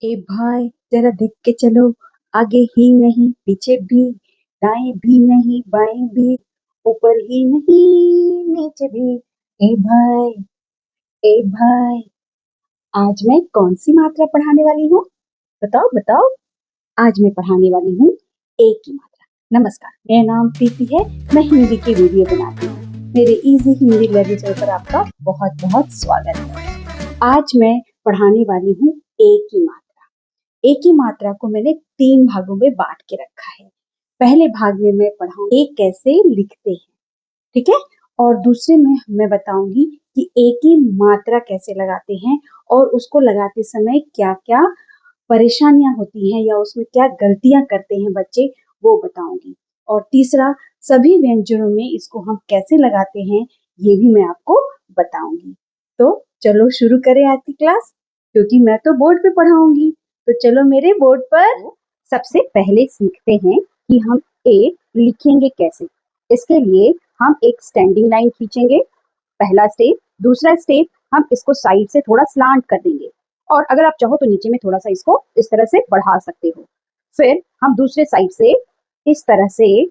ए भाई जरा देख के चलो, आगे ही नहीं पीछे भी, दाएं भी नहीं बाएं भी, ऊपर ही नहीं नीचे भी। ए भाई, ए भाई, आज मैं कौन सी मात्रा पढ़ाने वाली हूँ? बताओ बताओ। आज मैं पढ़ाने वाली हूँ ए की मात्रा। नमस्कार, मेरा नाम प्रीति है। मैं हिंदी की वीडियो बनाती हूँ। मेरे इजी हिंदी लर्निंग चैनल पर आपका बहुत बहुत स्वागत है। आज मैं पढ़ाने वाली हूँ ए की मात्रा। एक ही मात्रा को मैंने 3 भागों में बांट के रखा है। पहले भाग में मैं पढ़ाऊंगी एक कैसे लिखते हैं, ठीक है? और दूसरे में मैं बताऊंगी कि एक ही मात्रा कैसे लगाते हैं और उसको लगाते समय क्या-क्या परेशानियां होती हैं या उसमें क्या गलतियां करते हैं बच्चे, वो बताऊंगी। और तीसरा, सभी व्यंजनों में इसको हम कैसे लगाते हैं, ये भी मैं आपको बताऊंगी। तो चलो शुरू करें आज की क्लास, क्योंकि मैं तो बोर्ड पे पढ़ाऊंगी। तो चलो मेरे बोर्ड पर। सबसे पहले सीखते हैं कि हम एक लिखेंगे कैसे। इसके लिए हम एक स्टैंडिंग लाइन खींचेंगे, पहला स्टेप। दूसरा स्टेप, हम इसको साइड से थोड़ा स्लांट कर देंगे और अगर आप चाहो तो नीचे में थोड़ा सा इसको इस तरह से बढ़ा सकते हो। फिर हम दूसरे साइड से इस तरह से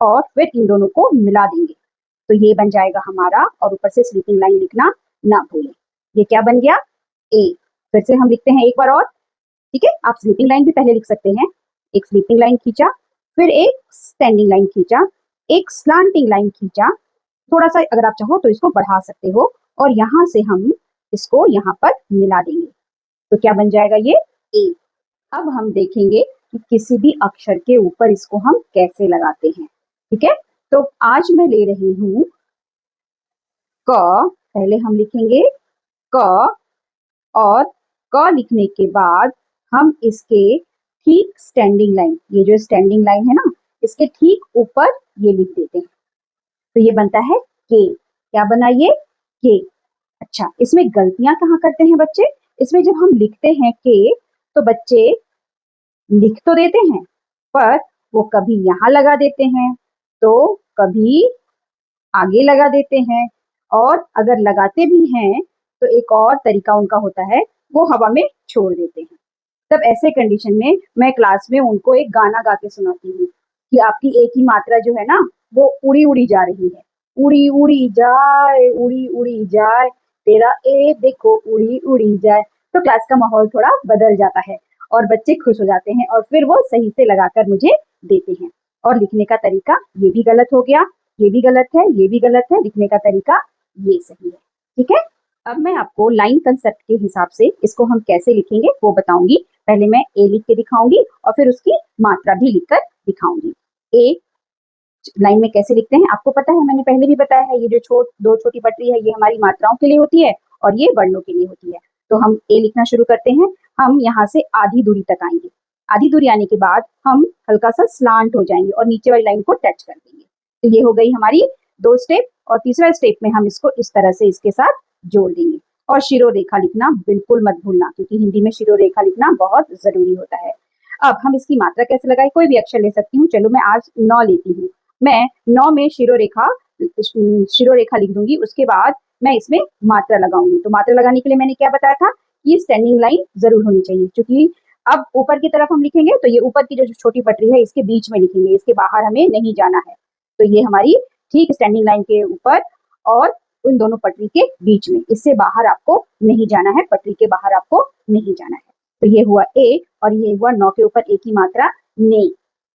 और फिर इन दोनों को मिला देंगे, तो ये बन जाएगा हमारा। और ऊपर से स्लीपिंग लाइन लिखना ना भूलें। ये क्या बन गया? ए। फिर से हम लिखते हैं एक बार और, ठीक है? आप स्लीपिंग लाइन भी पहले लिख सकते हैं। एक स्लीपिंग लाइन खींचा, फिर एक स्टैंडिंग लाइन खींचा, एक स्लांटिंग लाइन खींचा, थोड़ा सा अगर आप चाहो तो इसको बढ़ा सकते हो और यहाँ से हम इसको यहाँ पर मिला देंगे, तो क्या बन जाएगा? ये ए। अब हम देखेंगे कि किसी भी अक्षर के ऊपर इसको हम कैसे लगाते हैं, ठीक है? तो आज मैं ले रही हूँ क। पहले हम लिखेंगे क और क लिखने के बाद हम इसके ठीक स्टैंडिंग लाइन, ये जो स्टैंडिंग लाइन है ना, इसके ठीक ऊपर ये लिख देते हैं, तो ये बनता है के। क्या बना ये? के। अच्छा, इसमें गलतियां कहाँ करते हैं बच्चे? इसमें जब हम लिखते हैं के, तो बच्चे लिख तो देते हैं पर वो कभी यहाँ लगा देते हैं तो कभी आगे लगा देते हैं, और अगर लगाते भी हैं तो एक और तरीका उनका होता है, वो हवा में छोड़ देते हैं। तब ऐसे कंडीशन में मैं क्लास में उनको एक गाना गा के सुनाती हूँ कि आपकी एक ही मात्रा जो है ना, वो उड़ी उड़ी जा रही है। उड़ी उड़ी उड़ी जाए, तेरा ए देखो उड़ी उड़ी जाए। तो क्लास का माहौल थोड़ा बदल जाता है और बच्चे खुश हो जाते हैं और फिर वो सही से लगाकर मुझे देते हैं। और लिखने का तरीका ये भी गलत हो गया, ये भी गलत है, ये भी गलत है, लिखने का तरीका ये सही है, ठीक है? अब मैं आपको लाइन कंसेप्ट के हिसाब से इसको हम कैसे लिखेंगे वो बताऊंगी। पहले मैं ए लिख के दिखाऊंगी और फिर उसकी मात्रा भी लिखकर दिखाऊंगी। ए लाइन में कैसे लिखते हैं आपको पता है, मैंने पहले भी बताया है। ये जो दो छोटी पटरी है, ये हमारी मात्राओं के लिए होती है और ये वर्णों के लिए होती है। तो हम ए लिखना शुरू करते हैं। हम यहाँ से आधी दूरी तक आएंगे। आधी दूरी आने के बाद हम हल्का सा स्लांट हो जाएंगे और नीचे वाली लाइन को टच कर देंगे। तो ये हो गई हमारी 2 स्टेप। और तीसरा स्टेप में हम इसको इस तरह से इसके साथ जोड़ देंगे। और शिरो रेखा लिखना बिल्कुल मत भूलना, क्योंकि हिंदी में शिरो रेखा लिखना बहुत जरूरी होता है। अब हम इसकी मात्रा कैसे लगाए? कोई भी अक्षर ले सकती हूँ। चलो मैं आज 9 लेती हूँ। मैं 9 में शिरो रेखा लिख दूंगी। उसके बाद मैं इसमें मात्रा लगाऊंगी। तो मात्रा लगाने के लिए मैंने क्या बताया था? ये स्टैंडिंग लाइन जरूर होनी चाहिए, क्योंकि अब ऊपर की तरफ हम लिखेंगे तो ये ऊपर की जो छोटी पटरी है इसके बीच में लिखेंगे, इसके बाहर हमें नहीं जाना है। तो ये हमारी ठीक स्टैंडिंग लाइन के ऊपर और उन दोनों पटरी के बीच में, इससे बाहर आपको नहीं जाना है, पटरी के बाहर आपको नहीं जाना है। तो ये हुआ ए और ये हुआ 9 के ऊपर एक ही मात्रा ने,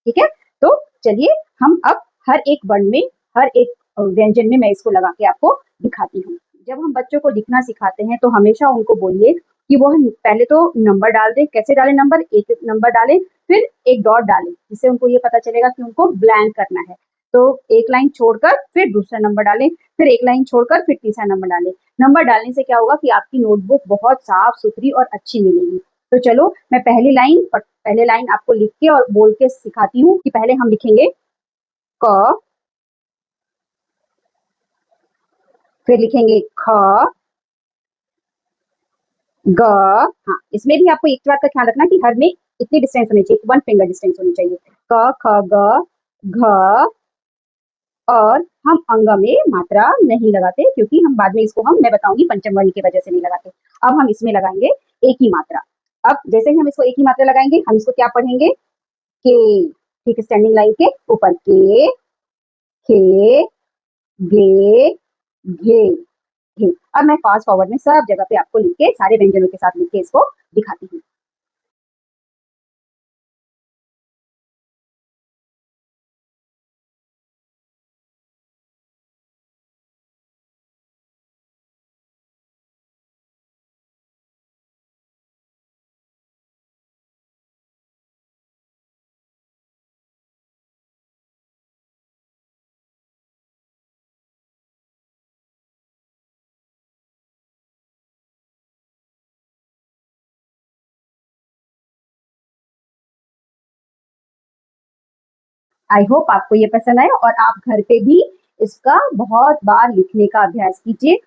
ठीक है? तो चलिए हम अब हर एक वर्ण में, हर एक व्यंजन में मैं इसको लगा के आपको दिखाती हूँ। जब हम बच्चों को लिखना सिखाते हैं तो हमेशा उनको बोलिए कि वो पहले तो नंबर डाल दें। कैसे डालें नंबर? एक नंबर डालें, फिर एक डॉट डालें, जिससे उनको ये पता चलेगा कि उनको ब्लैंक करना है। तो एक लाइन छोड़कर फिर दूसरा नंबर डालें, फिर एक लाइन छोड़कर फिर तीसरा नंबर डालें। नंबर डालने से क्या होगा कि आपकी नोटबुक बहुत साफ सुथरी और अच्छी मिलेगी। तो चलो मैं पहले लाइन आपको लिख के और बोल के सिखाती हूँ कि पहले हम लिखेंगे क, फिर लिखेंगे ख, ग। हाँ, इसमें भी आपको एक बात का ख्याल रखना कि हर में इतनी डिस्टेंस होनी चाहिए, 1 फिंगर डिस्टेंस होनी चाहिए। क, ख, ग, घ। और हम अंग में मात्रा नहीं लगाते, क्योंकि हम बाद में इसको मैं बताऊंगी पंचम वर्ण की वजह से नहीं लगाते। अब हम इसमें लगाएंगे एक ही मात्रा। अब जैसे ही हम इसको एक ही मात्रा लगाएंगे, हम इसको क्या पढ़ेंगे? के। ठीक है, स्टैंडिंग लाइन के ऊपर के, खे, गे, घे, घे। अब मैं फास्ट फॉरवर्ड में सब जगह पे आपको लिख के, सारे व्यंजनों के साथ लिख के इसको दिखाती हूँ। आई होप आपको ये पसंद आया और आप घर पे भी इसका बहुत बार लिखने का अभ्यास कीजिए।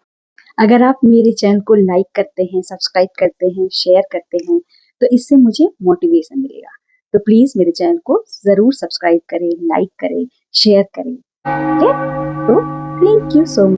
अगर आप मेरे चैनल को लाइक करते हैं, सब्सक्राइब करते हैं, शेयर करते हैं, तो इससे मुझे मोटिवेशन मिलेगा। तो प्लीज मेरे चैनल को जरूर सब्सक्राइब करें, लाइक करें, शेयर करें। ठीक है? तो थैंक यू सो मच।